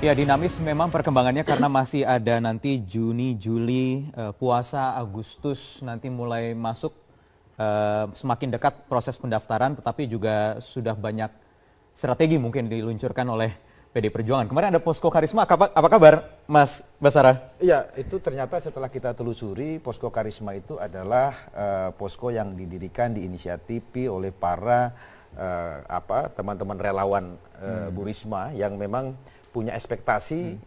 Ya, dinamis memang perkembangannya karena masih ada nanti Juni, Juli, puasa, Agustus nanti mulai masuk, semakin dekat proses pendaftaran, tetapi juga sudah banyak strategi mungkin diluncurkan oleh PD Perjuangan. Kemarin ada Posko Karisma, apa kabar Mas Basara? Iya, itu ternyata setelah kita telusuri, Posko Karisma itu adalah posko yang didirikan, diinisiatifi oleh para teman-teman relawan Bu Risma yang memang punya ekspektasi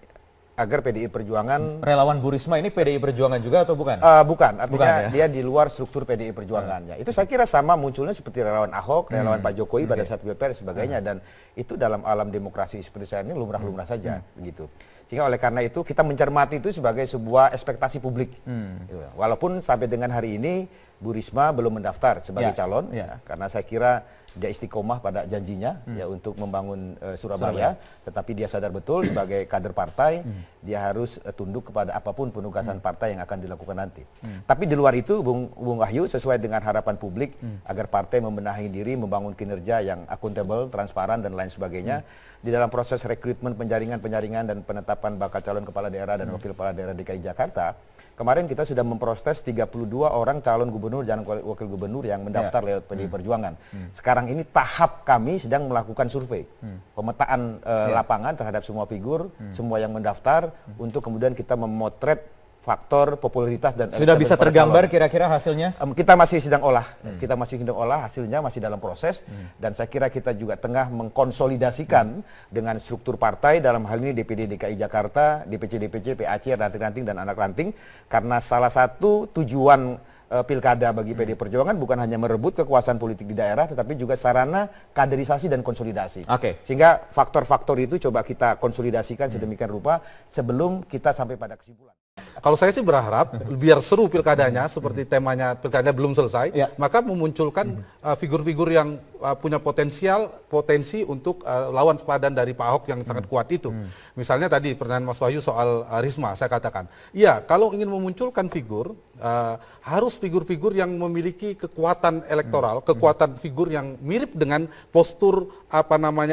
agar PDI Perjuangan... Relawan Bu Risma ini PDI Perjuangan juga atau bukan? Bukan, artinya Bukan, ya? dia di luar struktur PDI Perjuangannya. Itu saya kira sama munculnya seperti relawan Ahok, relawan Pak Jokowi pada saat Pilpres dan sebagainya. Dan itu dalam alam demokrasi seperti saya ini lumrah-lumrah saja, begitu. Sehingga oleh karena itu kita mencermati itu sebagai sebuah ekspektasi publik. Walaupun sampai dengan hari ini Bu Risma belum mendaftar sebagai calon, karena saya kira dia istiqomah pada janjinya ya untuk membangun Surabaya, tetapi dia sadar betul sebagai kader partai dia harus tunduk kepada apapun penugasan partai yang akan dilakukan nanti. Tapi di luar itu Bung Wahyu, sesuai dengan harapan publik agar partai membenahi diri, membangun kinerja yang akuntabel, transparan dan lain sebagainya, di dalam proses rekrutmen, penjaringan dan penetapan bakal calon kepala daerah dan wakil kepala daerah DKI Jakarta. Kemarin kita sudah memproses 32 orang calon gubernur dan wakil gubernur yang mendaftar lewat PDI Perjuangan. Sekarang ini tahap kami sedang melakukan survei, pemetaan lapangan terhadap semua figur, semua yang mendaftar, untuk kemudian kita memotret faktor popularitas dan sudah bisa tergambar kira-kira hasilnya? Kita masih sedang olah, hasilnya masih dalam proses, dan saya kira kita juga tengah mengkonsolidasikan dengan struktur partai, dalam hal ini DPD DKI Jakarta, DPC, PAC, ranting-ranting dan anak ranting, karena salah satu tujuan pilkada bagi PD Perjuangan bukan hanya merebut kekuasaan politik di daerah, tetapi juga sarana kaderisasi dan konsolidasi. Sehingga faktor-faktor itu coba kita konsolidasikan sedemikian rupa sebelum kita sampai pada kesimpulan. Kalau saya sih berharap biar seru pilkadanya, seperti temanya pilkada belum selesai, maka memunculkan figur-figur yang punya potensi untuk lawan sepadan dari Pak Ahok yang sangat kuat itu. Misalnya tadi pertanyaan Mas Wahyu soal Risma, saya katakan, iya kalau ingin memunculkan figur, harus figur-figur yang memiliki kekuatan elektoral, kekuatan figur yang mirip dengan postur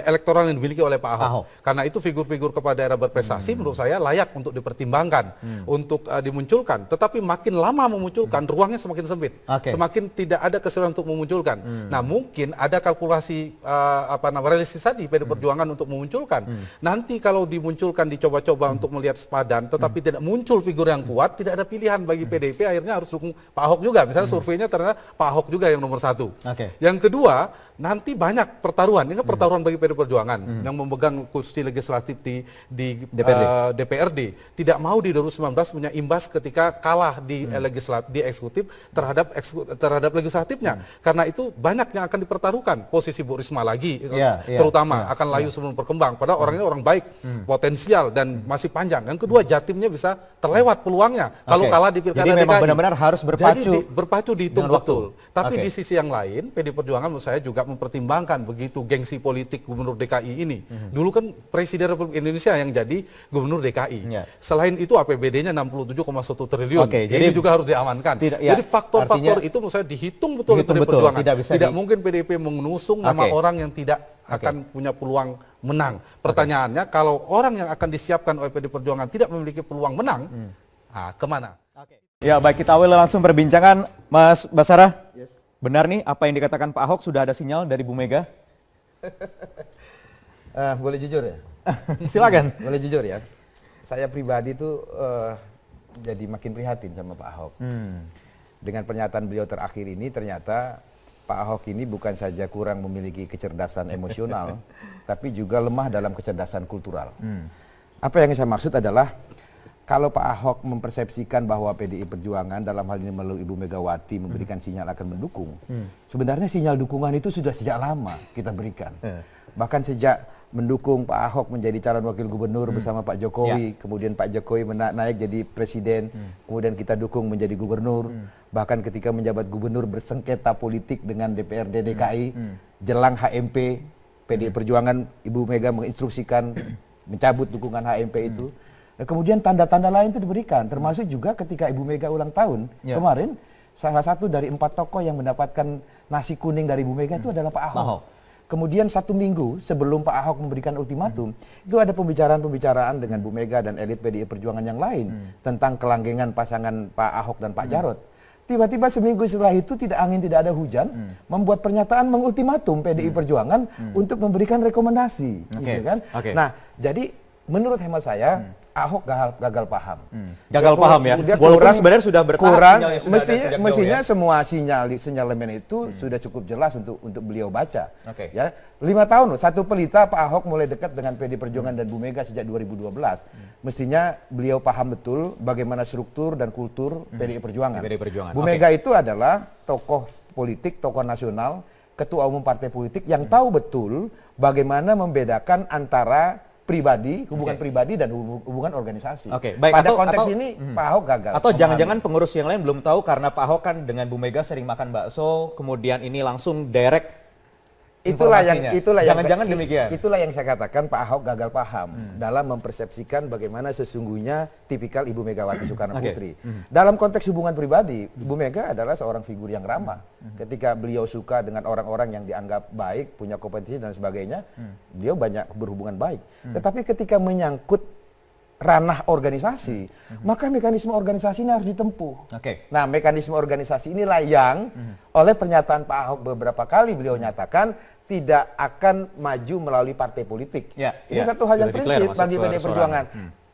elektoral yang dimiliki oleh Pak Ahok. Karena itu figur-figur kepala daerah berprestasi menurut saya layak untuk dipertimbangkan, untuk dimunculkan. Tetapi makin lama memunculkan, ruangnya semakin sempit, semakin tidak ada keseruan untuk memunculkan. Nah mungkin ada kalkulasi realistis tadi PD Perjuangan untuk memunculkan. Nanti kalau dimunculkan, dicoba-coba untuk melihat sepadan, tetapi tidak muncul figur yang kuat, tidak ada pilihan bagi PDIP, akhirnya harus dukung Pak Ahok juga. Misalnya surveinya ternyata Pak Ahok juga yang nomor satu. Yang kedua, nanti banyak pertaruhan. Ini kan pertaruhan bagi PD Perjuangan yang memegang kursi legislatif di DPRD. Tidak mau di 2019 punya imbas ketika kalah di eksekutif terhadap legislatifnya. Karena itu banyak yang akan dipertaruhkan. Posisi Bu Risma lagi, terutama akan layu sebelum berkembang. Padahal orangnya orang baik, potensial dan masih panjang. Yang kedua, Jatimnya bisa terlewat peluangnya kalau kalah di pilkada DKI. Jadi memang benar-benar harus berpacu dihitung betul. Tapi di sisi yang lain, PD Perjuangan menurut saya juga mempertimbangkan begitu gengsi politik Gubernur DKI ini. Dulu kan Presiden Republik Indonesia yang jadi Gubernur DKI. Selain itu APBD-nya 67,1 triliun. Ini juga harus diamankan. Jadi faktor-faktor itu menurut saya dihitung betul oleh PD Perjuangan. Tidak mungkin PDIP mengusung nama orang yang tidak akan punya peluang menang. Pertanyaannya, kalau orang yang akan disiapkan oleh PD Perjuangan tidak memiliki peluang menang, kemana? Ya baik, kita awali langsung perbincangan. Mas Basara, benar nih apa yang dikatakan Pak Ahok, sudah ada sinyal dari Bu Mega? Boleh jujur ya? Silakan. Boleh jujur ya? Saya pribadi tuh jadi makin prihatin sama Pak Ahok. Dengan pernyataan beliau terakhir ini, ternyata Pak Ahok ini bukan saja kurang memiliki kecerdasan emosional, tapi juga lemah dalam kecerdasan kultural. Apa yang saya maksud adalah, kalau Pak Ahok mempersepsikan bahwa PDI Perjuangan dalam hal ini melalui Ibu Megawati memberikan sinyal akan mendukung, sebenarnya sinyal dukungan itu sudah sejak lama kita berikan. Bahkan sejak mendukung Pak Ahok menjadi calon wakil gubernur bersama Pak Jokowi, kemudian Pak Jokowi naik jadi presiden, kemudian kita dukung menjadi gubernur, bahkan ketika menjabat gubernur bersengketa politik dengan DPRD DKI, jelang HMP, PDI Perjuangan, Ibu Mega menginstruksikan mencabut dukungan HMP itu. Nah, kemudian tanda-tanda lain itu diberikan, termasuk juga ketika Ibu Mega ulang tahun kemarin, salah satu dari 4 tokoh yang mendapatkan nasi kuning dari Ibu Mega itu adalah Pak Ahok. kemudian 1 minggu sebelum Pak Ahok memberikan ultimatum, itu ada pembicaraan-pembicaraan dengan Bu Mega dan elit PDI Perjuangan yang lain tentang kelanggengan pasangan Pak Ahok dan Pak Jarod. Tiba-tiba seminggu setelah itu tidak angin tidak ada hujan, membuat pernyataan mengultimatum PDI Perjuangan untuk memberikan rekomendasi, gitu kan? Nah, jadi menurut hemat saya Ahok gagal paham. Gagal paham ya. Walaupun sebenarnya sudah bertahap sinyalnya sudah ada sejak mestinya jauh ya. semua sinyalemen itu sudah cukup jelas untuk beliau baca. Oke. Ya, 5 tahun loh, satu pelita Pak Ahok mulai dekat dengan PD Perjuangan dan Bu Mega sejak 2012. Mestinya beliau paham betul bagaimana struktur dan kultur PDI Perjuangan. PDI Perjuangan. Bu Mega itu adalah tokoh politik, tokoh nasional, ketua umum partai politik yang tahu betul bagaimana membedakan antara pribadi, hubungan pribadi dan hubungan organisasi. Baik. Pada konteks ini Pak Ahok gagal. Atau jangan-jangan pengurus yang lain belum tahu karena Pak Ahok kan dengan Bu Mega sering makan bakso, kemudian ini langsung direct informasinya. Jangan-jangan demikian. Itulah yang saya katakan Pak Ahok gagal paham dalam mempersepsikan bagaimana sesungguhnya tipikal Ibu Megawati Soekarno Putri. Dalam konteks hubungan pribadi, Bu Mega adalah seorang figur yang ramah. Ketika beliau suka dengan orang-orang yang dianggap baik, punya kompetensi dan sebagainya, beliau banyak berhubungan baik. Tetapi ketika menyangkut ranah organisasi, maka mekanisme organisasi ini harus ditempuh. Nah, mekanisme organisasi inilah yang oleh pernyataan Pak Ahok beberapa kali beliau nyatakan tidak akan maju melalui partai politik. Ini satu hal yang prinsip bagi PDI Perjuangan.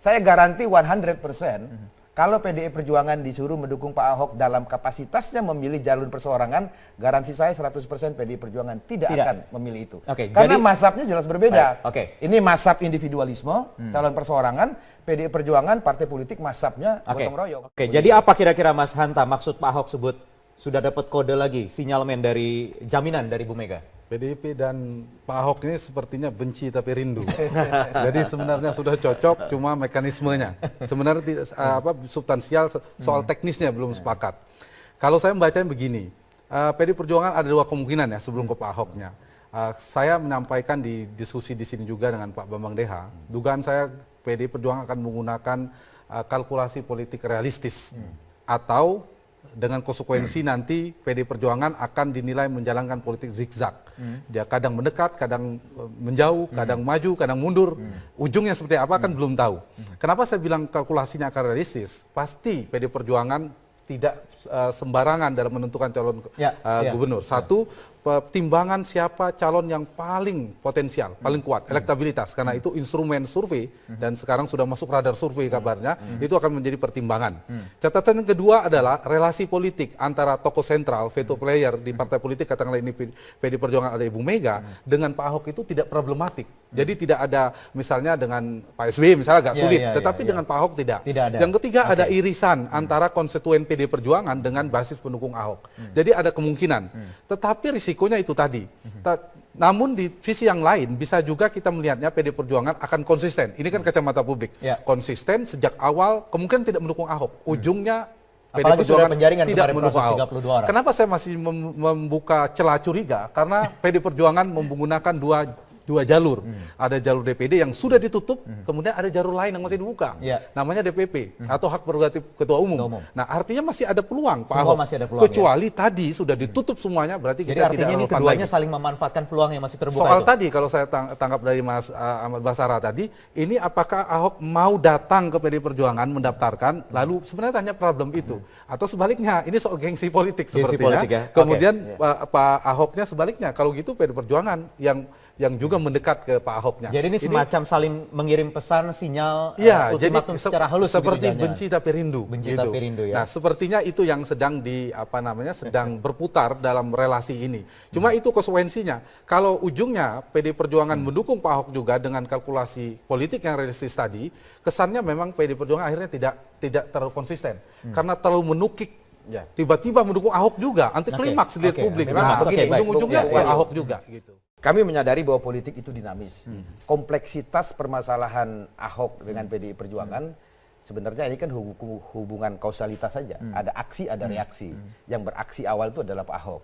Saya garanti 100% kalau PDI Perjuangan disuruh mendukung Pak Ahok dalam kapasitasnya memilih jalur perseorangan, garansi saya 100% PDI Perjuangan tidak akan memilih itu. Karena mazhabnya jelas berbeda. Ini mazhab individualisme, calon perseorangan, PDI Perjuangan, partai politik mazhabnya gotong royong. Jadi apa kira-kira Mas Hanta maksud Pak Ahok sebut sudah dapat kode lagi, sinyalmen dari jaminan dari Bu Mega? PDIP dan Pak Ahok ini sepertinya benci tapi rindu. Jadi sebenarnya sudah cocok, cuma mekanismenya. Sebenarnya tidak substansial, soal teknisnya belum sepakat. Kalau saya membacanya begini, PDI Perjuangan ada 2 kemungkinan ya sebelum ke Pak Ahoknya. Saya menyampaikan di diskusi di sini juga dengan Pak Bambang Deha, dugaan saya PDI Perjuangan akan menggunakan kalkulasi politik realistis atau dengan konsekuensi nanti PDI Perjuangan akan dinilai menjalankan politik zigzag. Dia kadang mendekat, kadang menjauh, kadang maju, kadang mundur. Ujungnya seperti apa kan belum tahu. Kenapa saya bilang kalkulasinya akan realistis? Pasti PDI Perjuangan tidak sembarangan dalam menentukan calon gubernur. Satu, pertimbangan siapa calon yang paling potensial, paling kuat, elektabilitas. Karena itu instrumen survei, dan sekarang sudah masuk radar survei kabarnya, itu akan menjadi pertimbangan. Catatan yang kedua adalah relasi politik antara tokoh sentral, veto player di partai politik, katakanlah ini PDI Perjuangan ada Ibu Mega, dengan Pak Ahok itu tidak problematik. Jadi tidak ada misalnya dengan Pak SBY misalnya agak sulit, tetapi dengan Pak Ahok tidak. Yang ketiga ada irisan antara konstituen PDI Perjuangan dengan basis pendukung Ahok. Jadi ada kemungkinan. Tetapi risikonya itu tadi. Namun di sisi yang lain bisa juga kita melihatnya PDI Perjuangan akan konsisten. Ini kan kacamata publik. Konsisten sejak awal kemungkinan tidak mendukung Ahok. Ujungnya PDI Perjuangan tidak mendukung Ahok. Kenapa saya masih membuka celah curiga? Karena PDI Perjuangan menggunakan dua jalur. Ada jalur DPD yang sudah ditutup, kemudian ada jalur lain yang masih dibuka. Namanya DPP atau hak prerogatif ketua umum. Nah, artinya masih ada peluang Pak Ahok. Kecuali tadi sudah ditutup semuanya, berarti kita tidak relevan lagi. Jadi artinya ini keduanya saling memanfaatkan peluang yang masih terbuka. Soal tadi kalau saya tangkap dari Mas Ahmad Basara tadi, ini apakah Ahok mau datang ke PDI Perjuangan mendaftarkan, lalu sebenarnya tanya problem itu, atau sebaliknya ini soal gengsi politik sepertinya. Kemudian Pak Ahoknya sebaliknya, kalau gitu PDI Perjuangan yang juga mendekat ke Pak Ahoknya. Jadi ini semacam saling mengirim pesan, sinyal, ultimatum secara halus seperti benci tapi rindu. Benci tapi rindu ya. Nah, sepertinya itu yang sedang sedang berputar dalam relasi ini. Cuma itu konsekuensinya. Kalau ujungnya PDI Perjuangan mendukung Pak Ahok juga dengan kalkulasi politik yang realistis tadi, kesannya memang PDI Perjuangan akhirnya tidak terlalu konsisten. Karena terlalu menukik. Tiba-tiba mendukung Ahok juga, anti klimaks dilihat publik. Ujung-ujungnya Ahok juga gitu. Kami menyadari bahwa politik itu dinamis. Kompleksitas permasalahan Ahok dengan PDI Perjuangan sebenarnya ini kan hubungan kausalitas saja. Ada aksi, ada reaksi. Yang beraksi awal itu adalah Pak Ahok.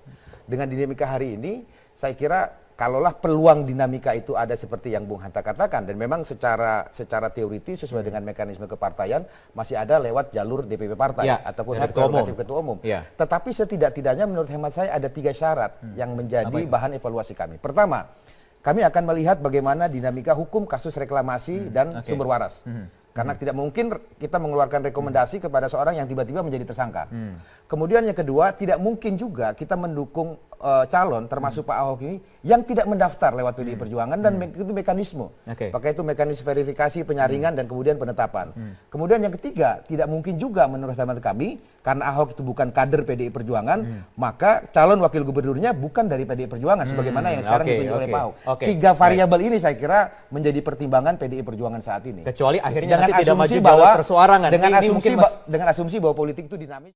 Dengan dinamika hari ini, saya kira kalaulah peluang dinamika itu ada seperti yang Bung Hanta katakan, dan memang secara teoritis sesuai dengan mekanisme kepartaian masih ada lewat jalur DPP partai ataupun hak prerogatif ketua umum. Tetapi setidak-tidaknya menurut hemat saya ada 3 syarat yang menjadi bahan evaluasi kami. Pertama, kami akan melihat bagaimana dinamika hukum kasus reklamasi dan sumber waras. Karena tidak mungkin kita mengeluarkan rekomendasi kepada seorang yang tiba-tiba menjadi tersangka. Kemudian yang kedua, tidak mungkin juga kita mendukung calon termasuk Pak Ahok ini yang tidak mendaftar lewat PDI Perjuangan dan itu mekanisme. Pakai itu mekanisme verifikasi, penyaringan dan kemudian penetapan. Kemudian yang ketiga, tidak mungkin juga menurut hemat kami karena Ahok itu bukan kader PDI Perjuangan, maka calon wakil gubernurnya bukan dari PDI Perjuangan sebagaimana yang sekarang ditunjuk oleh Pak Ahok. 3 variabel ini saya kira menjadi pertimbangan PDI Perjuangan saat ini. Kecuali akhirnya nanti tidak maju dalam perseorangan. Dengan asumsi bahwa politik itu dinamis.